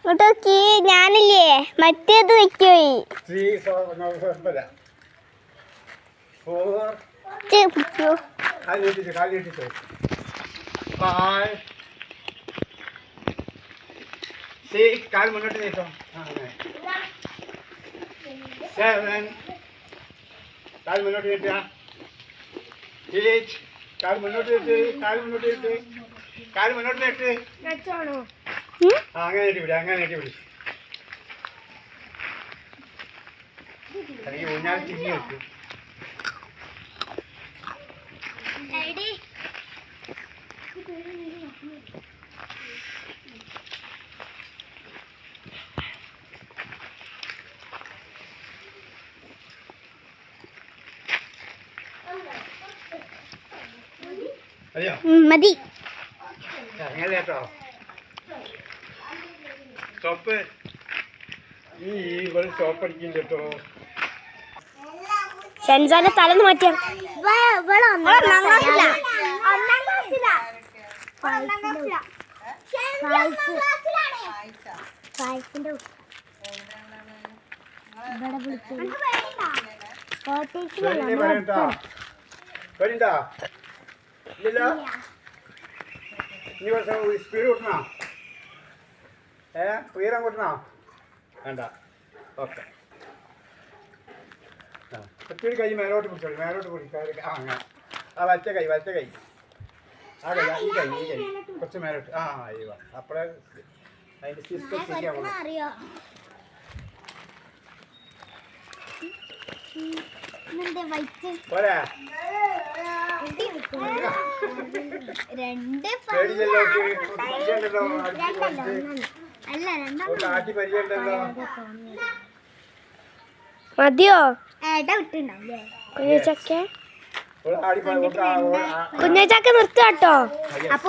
2 ഞാനില്ലേ മറ്റേത് വെക്കോയി 3 4 കാലിട്ടിട്ട് 5 6 കാൽ മുന്നോട്ട് നീട്ടോ 7 കാൽ മുന്നോട്ട് നീട്ടാ 8 കാൽ മുന്നോട്ട് നീട്ട് കാൽ മുന്നോട്ട് നീട്ട് അങ്ങനെ നീട്ടി പിടി അല്ലെങ്കിൽ ഊഞ്ഞാൽ തിരിഞ്ഞു വെക്കും അയ്യോ മതി അങ്ങനെ കേട്ടോ സ്റ്റോപ്പ് ഈ ഇവിടെ സ്റ്റോപ്പ് അടിക്കും കേട്ടോ ഷെൻസാന്റെ തലന്ന് മാറ്റിയ വരണ്ടാ ഇല്ലല്ലോ നീ സ്പീഡ് കൂട്ടണോ ഉയരം കൂട്ടണോ വേണ്ട ഓക്കെ ഒത്തിരി കൈ മേലോട്ട് പിടിച്ചോളൂ മേലോട്ട് പിടിക്കാതെ അങ്ങനെ വലത്തെ കൈ ആ കൈ ഈ കൈ കുറച്ച് മേലോട്ട് അയ്യോ അപ്പോഴേ അതിൻ്റെ സിസ്റ്റം ചെയ്യാൻ പോരാ മതിയോ കുഞ്ഞച്ചക്ക നിർത്താട്ടോ അപ്പൊ